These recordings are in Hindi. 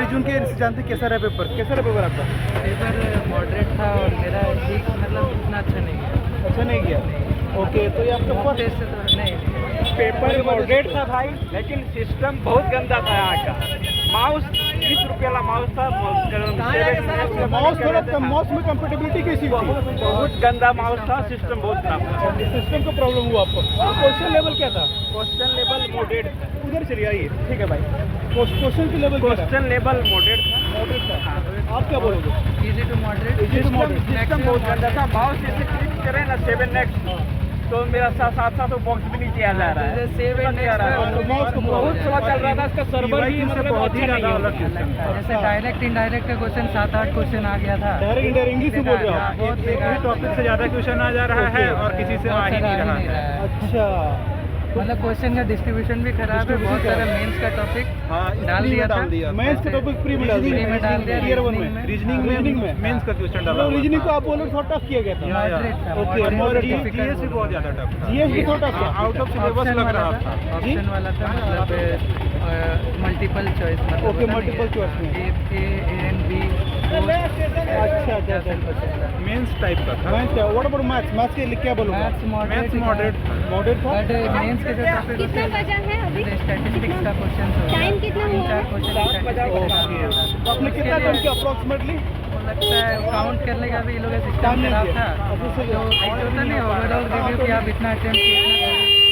जून के जानते कैसा रहा पेपर, कैसा रहा पेपर आपका? पेपर मॉडरेट था और मेरा ठीक मतलब इतना अच्छा नहीं गया। अच्छा नहीं गया। ओके, तो ये आपका फर्स्ट टेस्ट से तो नहीं। पेपर मॉडरेट था भाई, लेकिन सिस्टम बहुत गंदा था यहाँ का। माउस 20 रुपये वाला माउस था, माउस थोड़ा माउस में कंफर्टेबिलिटी कैसी थी? बहुत गंदा माउस था, सिस्टम बहुत खराब था। सिस्टम का प्रॉब्लम हुआ आपको? क्वेश्चन लेवल क्या था? क्वेश्चन लेवल मॉडरेट था। उधर चलिए आइए, ठीक है भाई। क्वेश्चन की लेवल क्या था? क्वेश्चन लेवल मॉडरेट था। मॉडरेट था। आप क्या बोलोगे? Easy to moderate. Easy to moderate. System बहुत गंदा था। माउस जैसे क्लिक करें ना 7 नेक्स्ट, तो मेरा साथ बॉक्स भी नीचे आ जा रहा है। बहुत स्लो चल रहा था, इसका सर्वर भी मतलब बहुत ही अच्छा नहीं ज़्यादा है। जैसे डायरेक्ट इनडायरेक्ट का क्वेश्चन 7-8 क्वेश्चन आ गया था। डायरेक्ट इंडिया इंग्लिश में बोल रहे हो आप? बहुत बेकार टॉपिक से ज्यादा क्वेश्चन आ जा रहा है और किसी से आ ही नहीं रहा है। अच्छा, मतलब क्वेश्चन का डिस्ट्रीब्यूशन भी खराब है। बहुत सारा मेंस का टॉपिक डाल दिया था। मेंस का टॉपिक प्री में डाल प्री में डाल दिया, दिया। ईयर 1 में। रीजनिंग में मेंस का क्वेश्चन डाला तो रीजनिंग को आप बोलो थोड़ा टफ किया गया था। मॉडरेट था। Okay, moderate. जीएस भी बहुत ज्यादा टफ था। जीएस भी थोड़ा टफ था। आउट ऑफ सिलेबस लग रहा था। ऑप्शन वाला था, मतलब multiple choice. Okay, multiple choice में। A and B. अच्छा। मेंस टाइप का था। मैथ्स क्या? What about maths? मैथ्स के लिए क्या बोलूँगा? मैथ्स मैथ्स मॉडरेट था। मॉडरेट था। बट मेंस के जो टॉपिक कितना बजा है अभी? स्टैटिस्टिक्स का क्वेश्चन टाइम कितना हुआ? 3-4 क्वेश्चन। तो आपने कितना टाइम किया अप्रोक्सीमेटली? लगता है काउंट करने का भी ये लोग का सिस्टम Time नहीं खराब दिया। था। अच्छा, तो सही जो है। एक होता नहीं ओवरऑल रिव्यू कि आप इतना अटेम्प्ट किए,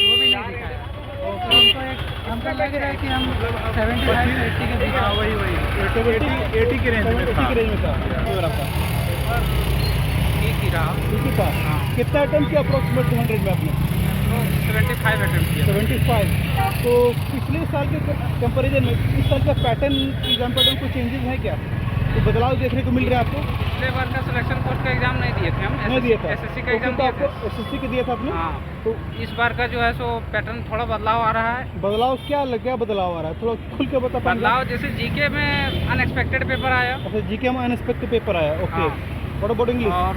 वो भी नहीं दिखाया। तो हमको हमको लग रहा है कि हम 75-80 के बीच। हाँ वही 80 के रेंज में 80 था। के रेंज में था पेपर आपका? ठीक ही रहा। ठीक ही था। कितना अटेम्प्ट किया अप्रोक्सीमेट 200 में आपने? 75 अटेम्प्ट किया। 75। तो पिछले साल के कंपैरिजन में इस साल का पैटर्न, एग्जाम पैटर्न कुछ चेंजेस है क्या? तो बदलाव देखने को मिल रहा है आपको? पिछले बार का सिलेक्शन कोर्स का एग्जाम नहीं दिए थे हम। नहीं दिया था। एसएससी का तो एग्जाम फिर दिए तो थे। आपको एसएससी का दिया था आपने? हाँ, तो इस बार का जो है सो पैटर्न थोड़ा बदलाव आ रहा है। बदलाव क्या लग गया? बदलाव आ रहा है, थोड़ा खुल के बता पाएंगे? बदलाव जैसे जीके में अनएक्सपेक्टेड पेपर आया। अच्छा, जीके में अनएक्सपेक्टेड पेपर आया। ओके, हाँ। What about English? और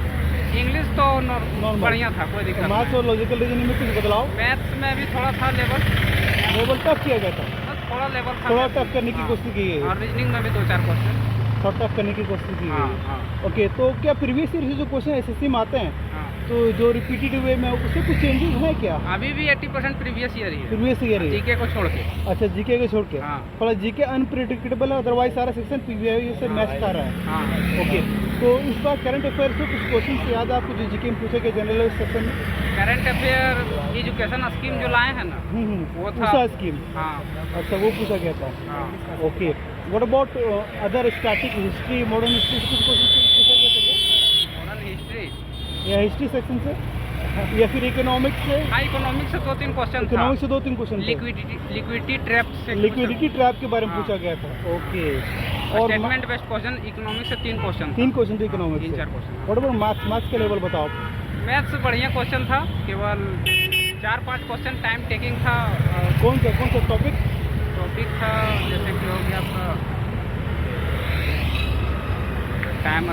इंग्लिश तो Normal। बढ़िया था, कोई दिक्कत मैथ्स और लॉजिकल रीजनिंग में कुछ बदलाव? नहीं। मैथ्स में भी थोड़ा था लेवल टफ किया गया था? थोड़ा लेवल था। थोड़ा टफ करने की हाँ। कोशिश की गई है। और रीजनिंग में भी 2-4 क्वेश्चन। थोड़ा टफ करने की कोशिश की हाँ, गई है। हाँ, ओके, तो क्या प्रीवियस ईयर से जो क्वेश्चन एसएससी में आते हैं, हाँ। तो जो रिपीटेड वे में उससे कुछ चेंजेस है क्या? अभी भी 80% प्रीवियस ईयर ही है, प्रीवियस ईयर ही? जीके को छोड़ के। अच्छा, जीके को छोड़ के? हाँ। थोड़ा जीके अनप्रिडिक्टेबल है, अदरवाइज सारा सेक्शन पीवीआई से मैच कर रहा है। हाँ, ओके, तो इस बार करंट अफेयर से कुछ क्वेश्चन याद है आपको जो जीके में पूछे गए जनरल सेक्शन में? करंट अफेयर एजुकेशन स्कीम जो लाए हैं ना, वो था। उषा स्कीम? हाँ, अच्छा, वो पूछा गया था। हाँ। Okay, what about other static history, modern history से कुछ क्वेश्चन पूछा गया था क्या? मॉडर्न हिस्ट्री या हिस्ट्री सेक्शन से, या फिर इकोनॉमिक्स से? हाँ, इकोनॉमिक्स से 2-3 क्वेश्चन था। इकोनॉमिक्स से 2-3 क्वेश्चन? लिक्विडिटी ट्रैप से लिक्विडिटी ट्रैप के बारे में हाँ। पूछा गया था। ओके, और स्टेटमेंट बेस्ड क्वेश्चन इकोनॉमिक्स से 3 क्वेश्चन। 3 क्वेश्चन थे इकोनॉमिक्स से। 3-4 question. What about maths? Maths का लेवल बताओ। मैथ्स बढ़िया क्वेश्चन था, केवल 4-5 क्वेश्चन टाइम टेकिंग था। कौन सा टॉपिक? टॉपिक था जैसे कि हो गया आपका टाइम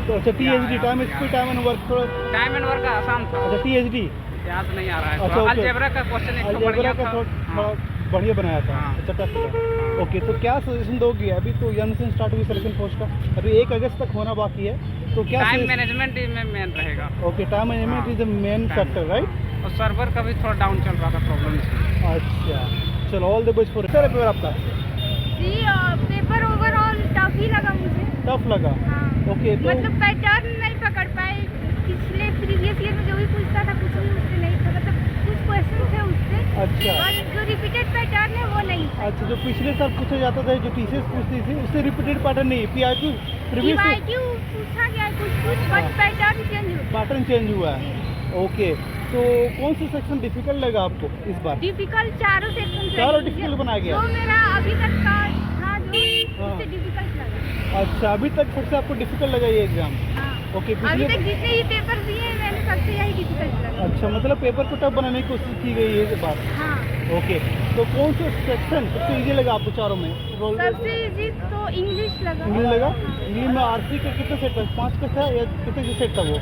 तो अच्छा, THD, time speed, time and work. थोड़ा टाइम एंड वर्क आसान था, अच्छा, टीएचडी याद नहीं आ रहा है। अच्छा, थोड़ा ओके। अलजेब्रा का क्वेश्चन एक तो अलजेब्रा बढ़िया का था। थोड़ा हाँ। बढ़िया बनाया था। हाँ। अच्छा, टफ था। ओके, तो क्या सजेशन दोगे? अभी तो जन से स्टार्ट हुई सिलेक्शन पोस्ट का, अभी 1 अगस्त तक होना बाकी है, तो क्या टाइम मैनेजमेंट में मेन रहेगा। ओके, टाइम मैनेजमेंट हाँ। Is the main Time। Factor, right? और सर्वर का भी थोड़ा डाउन चल रहा था, प्रॉब्लम इसमें। अच्छा, चलो, all the best for paper आपका। जी, पेपर ओवरऑल टफ ही लगा मुझे। टफ लगा? हाँ। ओके, तो मतलब पैटर्न नहीं पकड़ पाए। पिछले प्रीवियस ईयर में जो भी पूछता था कुछ भी उससे नहीं था, मतलब कुछ क्वेश्चन थे उससे। अच्छा। और जो रिपीटेड पैटर्न है वो नहीं था। अच्छा, जो पिछले साल पूछा जाता था, जो टीसीएस पूछती थी, उससे रिपीटेड पैटर्न नहीं, पीआईक्यू प्रीवियस PYQ पूछा गया है कुछ बट हाँ। पैटर्न चेंज हुआ। पैटर्न चेंज हुआ है। ओके, तो कौन सा सेक्शन डिफिकल्ट लगा आपको इस बार? डिफिकल्ट चारों सेक्शन चारों difficult बनाया गया? जो मेरा अभी तक का था जो हाँ। उससे डिफिकल्ट लगा। अच्छा, अभी तक सबसे आपको डिफिकल्ट लगा ये एग्जाम? हाँ। ओके, अभी पिछले तक जितने ही पेपर दिए हैं मैंने सबसे यही डिफिकल्ट लगा। अच्छा, मतलब पेपर को टफ बनाने की कोशिश की गई है इस बार? हाँ। ओके, तो कौन सा सेक्शन सबसे इजी लगा आपको चारों में? सबसे इजी तो इंग्लिश लगा। इंग्लिश लगा? हाँ। इंग्लिश में आरसी का कितना सेट था? 5 का था या कितने का सेट था वो?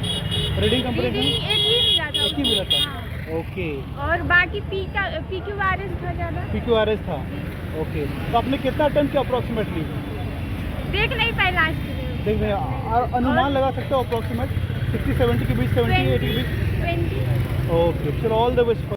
रीडिंग कंप्लीट रीडिंग एक ही मिला था। एक ही मिला था? हाँ। ओके, और बाकी PQRS था ज़्यादा। PQRS था। ओके, तो आपने कितना अटेम्प्ट किया अप्रॉक्सीमेटली? देख नहीं पाए लास्ट में। देख रहे हैं, और अनुमान लगा सकते हो अप्रॉक्सीमेट 60-70 के बीच, 70-80 के बीच? 20। ओके, चलो ऑल द बेस्ट।